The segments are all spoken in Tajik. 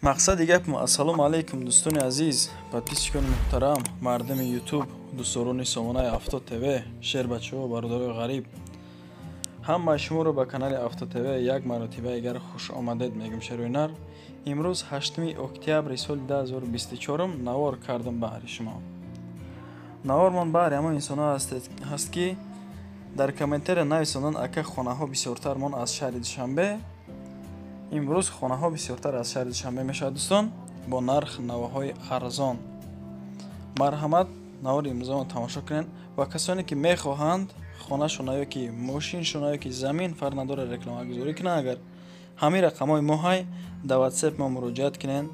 мақсади гапм ассалому алайкум дӯстони азиз, подписчикони муҳтарам, мардами ютуб, дӯстдорони сомонаи Авто ТВ, шербачаҳо, бародарои ғариб, ҳамаи шуморо ба канали Авто ТВ як маротиба дигар хуш омадед мегӯям шароинар. имрӯз 8 октябри соли 2024 навор кардам баҳри шумо. Навормон баҳри ҳамон инсонҳо ҳаст ки дар комментария нависонанд ака хонаҳо бисёртар мон аз шаҳри Душанбе. имрӯз хонаҳо бисёртар аз шаҳри Душанбе мешавад дӯстон, бо нарх навоҳои арзон. марҳамат навори имрӯзаро тамошо кунед ва касоне ки мехоҳанд хонашона ё ки мошиншона ё ки замин фарқ надора рекламагузорӣ кунанд, агар ҳамин рақамҳои моҳай дар WhatsApp мо муроҷиат кунед,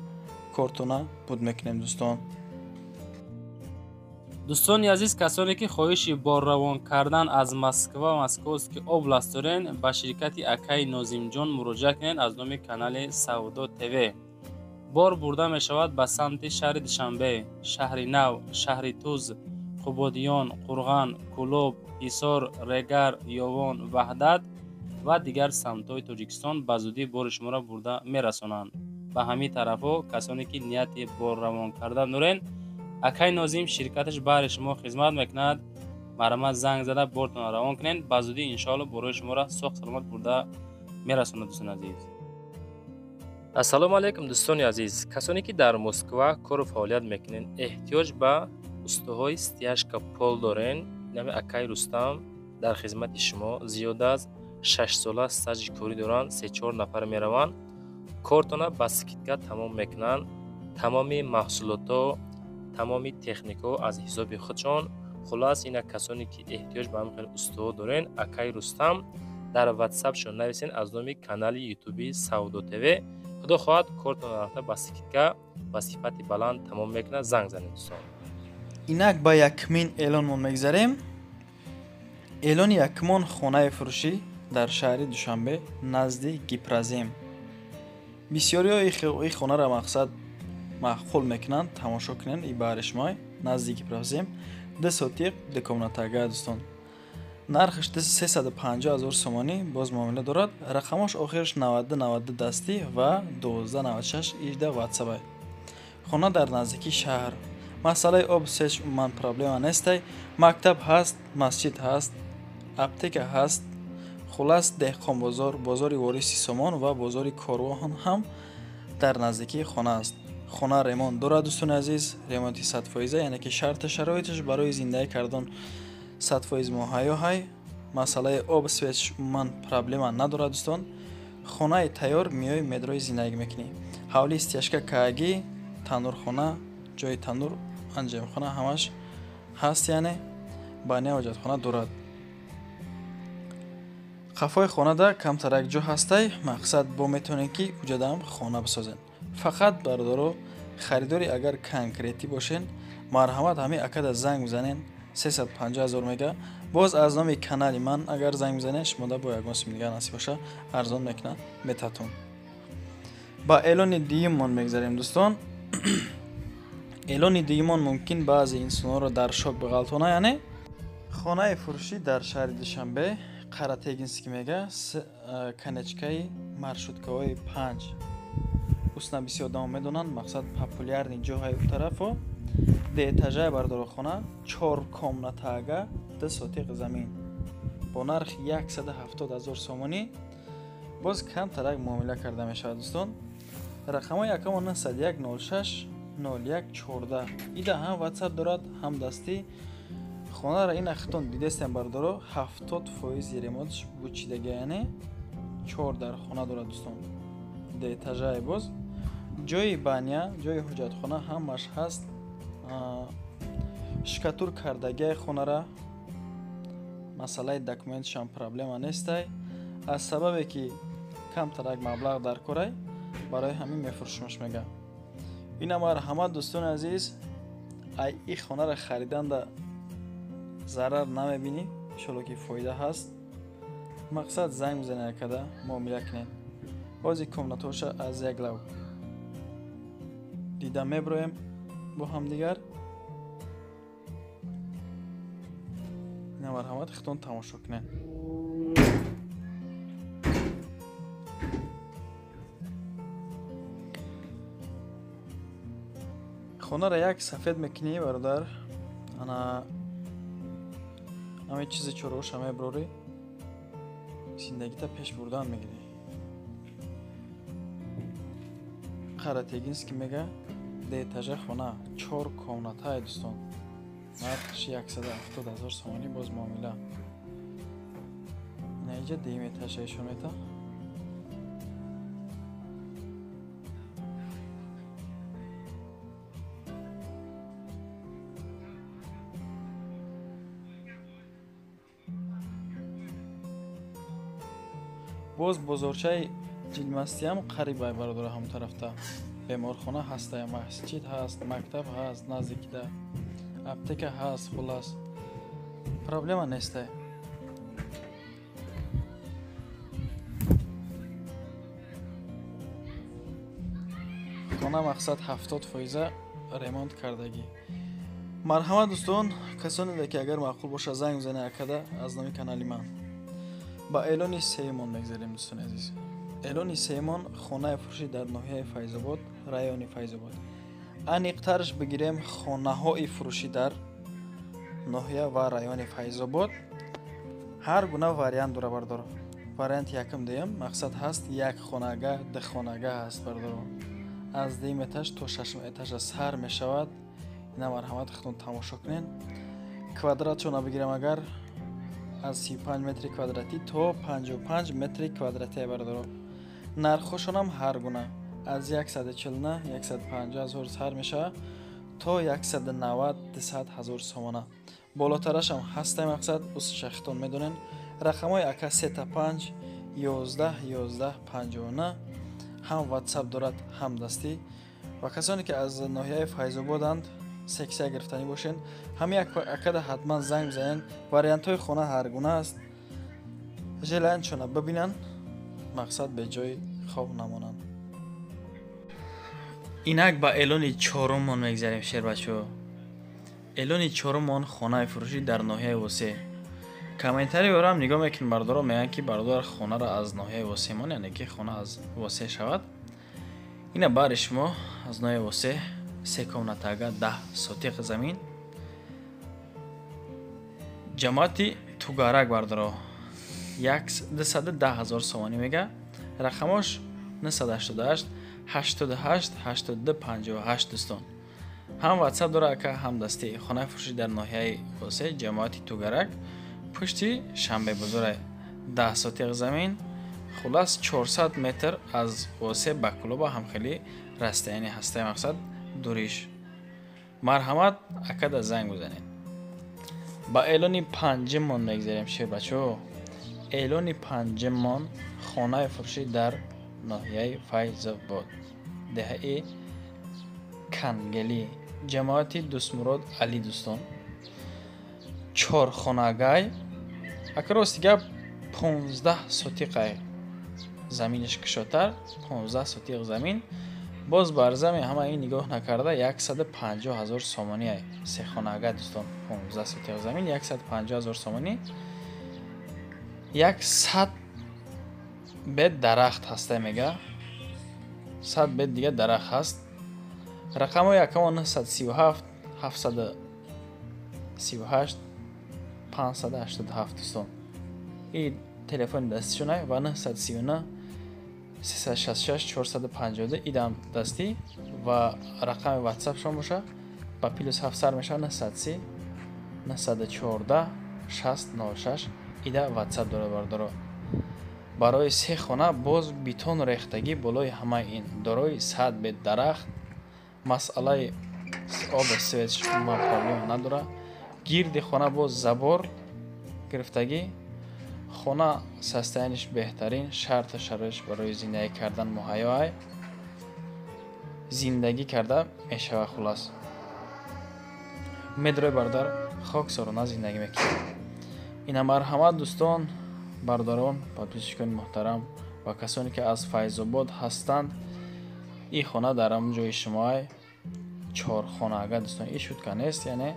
кортона буд мекунем дӯстон. дӯстони азиз, касоне ки хоҳиши борравон кардан аз Москва ва Московский област дорен, ба ширкати акаи Нозимҷон муроҷиат кунед аз номи канали Савдо ТВ. бор бурда мешавад ба самти шаҳри Душанбе, шаҳри Нав, шаҳри Туз, Қубодиён, Қурған, Кӯлоб, Ҳисор, Регар, Ёвон, Ваҳдат ва дигар самтҳои Тоҷикистон ба зудӣ бори шуморо бурда мерасонанд. ба ҳамин тарафҳо касоне ки нияти борравон кардан дорен, акаи Нозим ширкаташ баҳри шумо хизмат мекунад. марҳамат занг зада бортон равон кунед, ба зудӣ иншоалло борои шуморо соҳ саломат бурда мерасонад. дӯстони азиз, ассалому алайкум дӯстони азиз, касоне ки дар Москва кору фаъолият мекунед, эҳтиёҷ ба устуҳои стяжка пол дорен, нами акаи Рустам дар хизмати шумо. зиёда аз 6 сола стажи корӣ доранд, 3-4 нафар мераванд, кортона ба скидка тамом мекунанд. тамоми маҳсулото, тамоми технико аз ҳисоби худшон. хулас ина касоне ки эҳтиёҷ ба ҳамин устуҳо дорен, акаи Рустам дар WhatsAppшон нависен аз номи канали ютуби Савдо ТВ. худо хоҳад кортона рафта ба скидка ба сифати баланд тамом мекунад. занг занед дӯстон. инак ба якмин эълонмон мегзарем. эълони якмон хонаи фурӯшӣ дар шаҳри Душанбе назди Гипразем. бисёриҳо ин хонаро мақсад маъқул мекунанд. тамошо кунед ин баҳри шумои назди Гипразем 2 сотиқ декомнатага дӯстон. нархаш 350 000 сомонӣ боз муомила дорад. рақамош охираш 92 дастӣ ва 1296 18 WhatsApp. хона дар наздикии шаҳр. масъалаи об сеч умуман проблема нестай. мактаб ҳаст, масҷид ҳаст, аптека ҳаст. хулас деҳқон бозор, бозори вориси Сомон ва бозори Корвоҳон ҳам дар наздикии хона аст. хона ремонт дорад дӯстони азиз, ремонти 100%, яъне ки шарта шароиташ барои зиндаӣ кардан 100% муҳайё ҳай. масъалаи об свеч умуман проблема надорад дӯстон. хонаи тайёр миёи медрои зиндагӣ мекунӣ. ҳавли стяжка каагӣ, танӯрхона, ҷои танӯр, анҷомхона ҳамаш ҳаст, яъне бания ҳоҷатхона дорад. қафои хонада камтарак ҷо ҳастай. мақсад бо метавонед ки уҷадам хона бисозед. фақат бародаро харидори агар конкретӣ бошен, марҳамат ҳамин акада занг бизанен. 350 000 мега. боз аз номи канали ман агар занг бизанен, шумода бо ягон сим дигар насиб боша арзон мекунад метатон. ба эълони дуюммон мегзарем дӯстон. эълони дуюммон мумкин баъзе инсонҳоро дар шок биғалтона, яъне хонаи фурӯшӣ дар шаҳри Душанбе, Қаратегинский мега, конечкаи маршруткаҳои 5. усна бисёр одамон медонанд, мақсад популярни ҷоҳаи у тарафо. деэтажаи бардорохона 4 комнатаага 2 сотиқ замин бо нархи 170 000 сомонӣ. боз камтарак муомила карда мешавад дӯстон. рақамҳои якамон 91 06 01 14. ида ҳам WhatsApp дорад, ҳам дастӣ. хонаро ина хитон дидестем бардоро 70% ремонтш бучидаги, яъне 4 дар хона дорад дӯстон. деэтажаи боз ҷои бания, ҷои ҳоҷатхона ҳамаш ҳаст. шикатур кардагиаи хонара масъалаи документшам проблема нестай. аз сабабе ки камтарак маблағ дар корай, барои ҳамин мефурӯшимаш мега. ина марҳамат дӯстони азиз, ай ин хонара хариданда зарар намебинӣ, иншоалло ки фоида ҳаст. мақсад занг бизанед акада муомила кунед. бози комнатоша аз як лав дида меброем бо ҳамдигар. ина марҳамат хитон тамошо кунед. خونه را یک سفید میکنی برادر. انا همه چیز چروش همه بروری زندگی تا پیش بردن میگیری. قراتگینس که میگه دیتاژه خونه 4 комната های دوستان. نرخش 170,000 سومانی باز معامله. اینا اینجا دیم etaژه شمیتا. باز بزرچه جلمستی هم قریب های برادر هم طرفتا. بیمارخانه هست، مسجد هست، مکتب هست، نزدیک ده اپتیکا هست. خلاص پرابلم نیست. خانه مقصد 70% ремонт کردگی. مرحمت دوستان، کسانی که اگر معقول باشه زنگ بزنید اکده از نامی کانالی من. با اعلان سیمان میگذاریم دوستان عزیز. اعلان سیمان خانه فروشی در ناحیه فیض‌آباد، رایون فیض‌آباد. انیقترش بگیریم خانه های فروشی در ناحیه و رایون فیض‌آباد. هر گونه واریانت داره بردار. واریانت یکم دیم مقصد هست یک خانگاه، ده خانگاه هست بردار. از دیم اتاج تا ششم اتاج سر می شود. اینا مرحمت خودتون تماشا کنین. کوادراتشون بگیریم اگر از 35 متر کوادراتی تا 55 متر کوادراتی بردار. نرخشون هم هر گونه از 149 150 هزار سر میشه تا 190 200 هزار سومانه. بالاترش هم هست مقصد اس شختون میدونین. رقمای اکا 35 11 11 59 هم واتساپ دارد هم دستی. و کسانی که از ناحیه فیض‌آبادند سکسی گرفتنی باشین هم یک اکد حتما زنگ بزنین. واریانت های خونه هر گونه است. جلن چونه ببینن مقصد به جای خواب نمانن. اینک با اعلان چهارم میگذاریم شیر بچو. اعلان چهارم خانه فروشی در ناحیه وسه. کامنتاری برام نگاه میکنن بردارا میگن که بردار خانه را از ناحیه وسه مون یعنی که خانه از وسه شود. اینا بار شما از ناحیه وسه 3 комната 10 сотиқ زمین جماعتی توگارک بردارا 210,000 سومانی میگه. رقمش 988 88 82 58 دوستان. هم واتساپ داره که هم دستی. خانه فروشی در ناحیه وسه جماعتی توگارک پشتی شنبه بزرگ 10 سотиқ زمین. خلاص 400 متر از وسه به کلوبا هم خیلی راسته یعنی هسته مقصد دوریش. مرحمت اکد زنگ بزنید. با اعلان پنجم میگذاریم شیر بچو. اعلان پنجم خانه فروشی در ناحیه فیض‌آباد دهه کنگلی جماعتی دوستمراد علی دوستان. 4 خانگاه اکراس دیگه 15 сотиқ زمینش کشاتر 15 сотиқ زمین. باز برزم همه این نگاه نکرده 150,000 سومانی های 3 خانگاه دوستان. 15 سотиқ زمین 150,000 سومانی. 100 بیت درخت هسته میگه. 100 بیت دیگه درخت هست. رقم های اکمان 937 738 587 دوستان. این تلفن دستشونه و 939 366 452 ایدم دستی و رقم واتساپ شما باشه با +7 سر میشه 930 914 606 ایده واتساپ داره بردارو. برای 3 خانه باز بیتون ریختگی بالای همه این دارای 100 بیت درخت. مسئله آب سویچ ما پرابلم نداره. گیرد خانه باز زبار گرفتگی. خانه سستینش بهترین شرط شرایط برای زندگی کردن مهیا زندگی کرده میشه. خلاص مدرای بردار خاک سرونه زندگی میکنه. این مرحمت دوستان برداران پادشکان محترم و کسانی که از فیض‌آباد هستند. این خانه در هم جای شما 4 خانگاه دوستان. این شد که نیست یعنی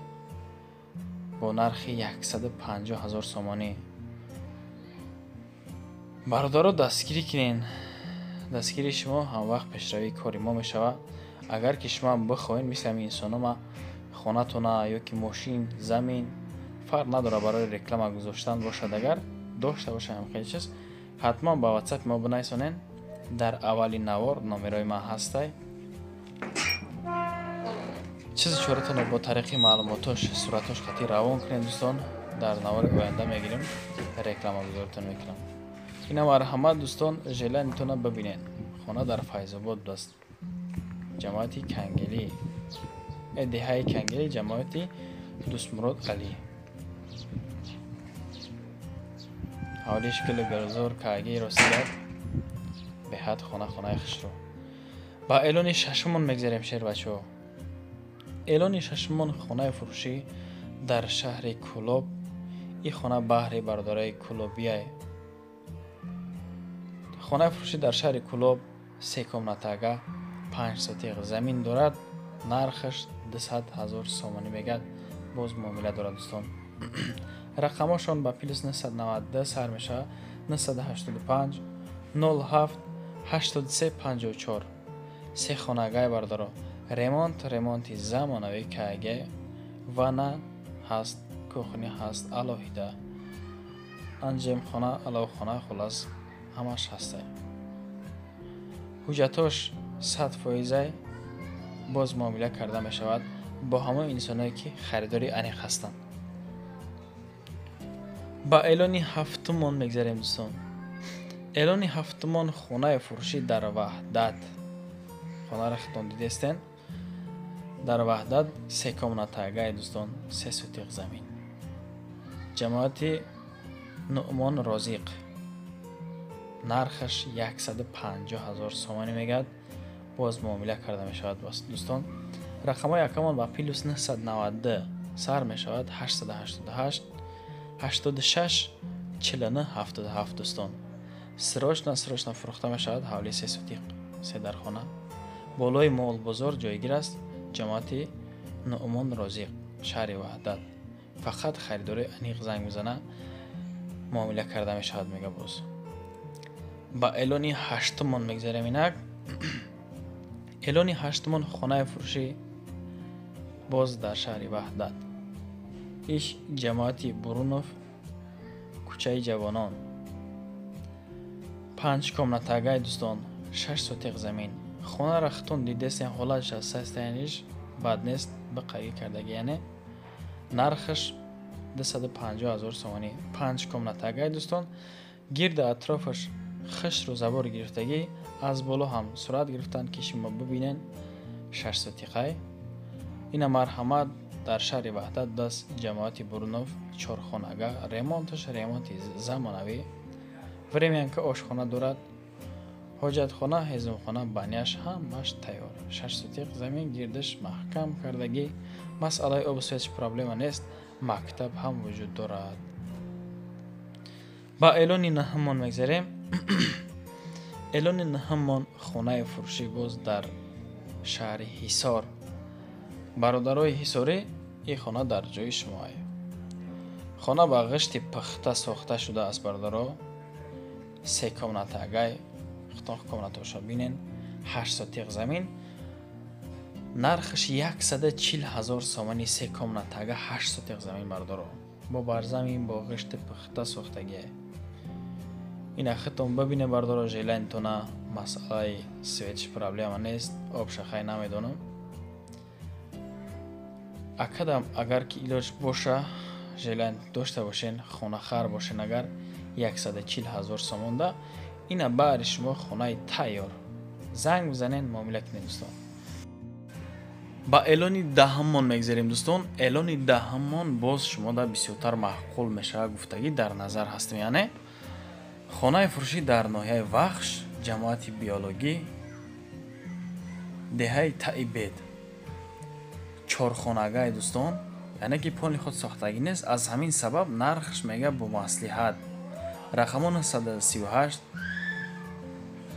با نرخ 150,000 سومانی. بردارو دستگیری کنین. дастгири шумо ҳамвақт пешравии кори мо мешавад. агар ки шумо бихоҳед мисли ҳамин инсонома хонатона ё ки мошин, замин фарқ надорад барои реклама гузоштан бошад, агар дошта бошад ҳамин чиз, ҳатман ба ватсапи мо бинависонед. дар аввали навор номерои ман ҳастай. чизи чоратонро бо тариқи маълумотош суратош хати равон кунед дӯстон. дар навори оянда мегирем, реклама гузоритон мекунам. ина марҳамат дӯстон, желанитона бибинед. хона дар Файзобод аст. ҷамоати Кангелӣ, деҳаи Кангелӣ, ҷамоати Дӯстмурод Алӣ. ҳавли шикли берзор кааги ростият беҳад хона хонаи хушрӯ. ба эълони шашумон мегзарем шербачо. эълони шашумон хонаи фурӯшӣ дар шаҳри Кӯлоб. ин хона баҳри бардораи Кӯлобияй. хонаи фурӯшӣ дар шаҳри Кӯлоб 3 комнатага 5 сотиқ замин дорад. нархаш 200,000 сомонӣ мегӯяд. боз муомила дорад дӯстон. рақамошон ба +992 сар мешавад. 985 07 83 54. се хонагай бардаро. ремонти замонавӣ кааге вана ҳаст, кухня ҳаст, алоҳида анҷемхона, аловхона, хулас ҳамаш ҳастай. ҳуҷҷатош 100% боз муомила карда мешавад бо ҳамаи инсоное ки харидори аниқ ҳастанд. ба эълони ҳафтумон мегзарем дӯстон. эълони ҳафтумон хонаи фурӯшӣ дар Ваҳдат. хонаро хитон дидестен. дар Ваҳдат 3 комнатагай дӯстон, 3 сотиқ замин. ҷамоати Нуъмон Розиқ. нархаш 150,000 сомонӣ мегӯяд. боз муомила карда мешавад дӯстон. рақамҳои якамон ба +992 сар мешавад. 888 86 49 77 дӯстон. срочно фурӯхта мешавад. ҳавли 3 сотиқ, 3 дархона. болои мол бозор ҷойгир аст. ҷамоати Нуъмон Розиқ, шаҳри Ваҳдат. фақат харидори аниқ занг мизана, муомила карда мешавад мега боз. ба эълони ҳаштумон мегзарем инак. эълони ҳаштумон хонаи фурӯшӣ боз дар шаҳри Ваҳдат. иш ҷамоати Бурунов, кӯчаи ҷавонон. 5 комнатагай дӯстон, 6 сотиқ замин. хонаро хитон дидестен, ҳолаташ аз састаяниш бад нест, биқавӣ кардаги яъне. нархаш 250,000 сомонӣ. 5 комнатагай дӯстон. гирда атрофаш хишру забор гирифтагӣ, аз боло ҳам сурат гирифтанд ки шумо бибинен. 6 сотиқай. ина марҳамат дар шаҳри Ваҳдат даст. ҷамоати Бурунов, 4 хонага. ремонташ ремонти замонавӣ. времян ки ошхона дорад. ҳоҷатхона, ҳезумхона, баняш ҳамаш тайёр. 6 сотиқ замин, гирдаш маҳкам кардагӣ. масъалаи обу свет проблема нест. мактаб ҳам вуҷуд дорад. ба эълони наҳумон мегзарем. эълони наҳумон хонаи фурӯшӣ боз дар шаҳри Ҳисор. бародарои ҳисорӣ, ин хона дар ҷои шумоай. хона ба ғишти пухта сохта шудааст бародаро. 3 комнатагай, хитон комнатоша бинен. 8 сотиқ замин. нархаш 140,000 сомонӣ. 3 комнатага 8 сотиқ замин бародаро. бо барзамин, бо ғишти пухта сохтагие. ина хитон бибине бародаро. желанитона масъалаи светиш проблема нест. об шахай намедонам. акадам агар ки илоҷ боша, желан дошта бошен, хонахар бошен, агар 140,000 сомонда, ина баъри шумо хонаи тайёр. занг бизанен, муомила кунед дӯстон. ба эълони даҳумон мегзарем дӯстон. эълони даҳумон боз шумода бисёртар маъқул мешавад гуфтагӣ дар назар ҳастем. яъне хонаи фурӯшӣ дар ноҳияи Вахш, ҷамоати биологӣ, деҳаи Таъибед. 4 хонагай дӯстон. яъне ки пони худ сохтагӣ нест. аз ҳамин сабаб нархаш мега бо маслиҳат. рақамо 938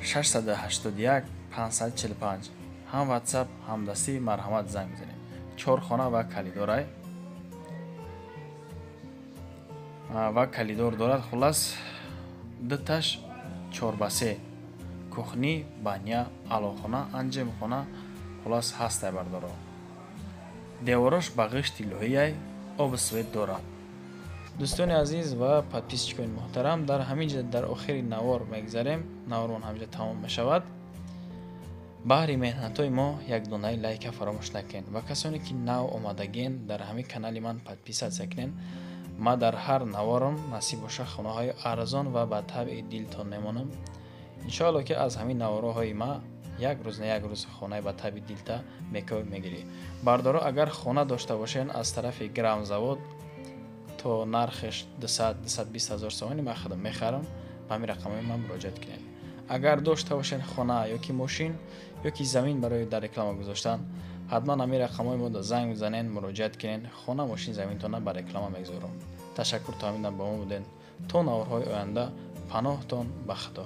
681 545. ҳам ватсап, ҳам дастӣ, марҳамат занг бизанем. 4 хона ва калидорай. ва калидор дорад. хулас диташ 4 ба 3. кухни, баня, алохона, анҷимхона хулос ҳастай бардоро. Девораш ба ғишти лӯҳияй оби свет дорад. дӯстони азиз ва подписчикони муҳтарам, дар ҳамин ҷо дар охири навор мегзарем. Навормон ҳамҷо тамом мешавад. баҳри меҳнатҳои мо як донаи лайка фаромӯш накунед ва касоне ки нав омадагин дар ҳамин канали ман подписатсия кунед. ма дар ҳар наворам насиб боша хонаҳои арзон ва ба табъи дилтон мемонам. иншоалло ки аз ҳамин навораҳои ма як рӯз на як рӯз хонаи ба табъи дилта мекои мегирӣ. бардоро агар хона дошта бошен аз тарафи грамзавод то нархеш 200-220 ҳазор сомонӣ мехарам. ба ҳамин рақамҳои ман муроҷиат кунед. агар дошта бошен хона ёки мошин ёки замин барои дар реклама гузоштан, ҳатман ҳамин рақамҳои мо занг бизанед, муроҷиат кунед. хона, мошин, заминтона ба реклама мегузорам. ташаккур то ҳамин ба мо будед. то наворҳои оянда паноҳтон ба худо.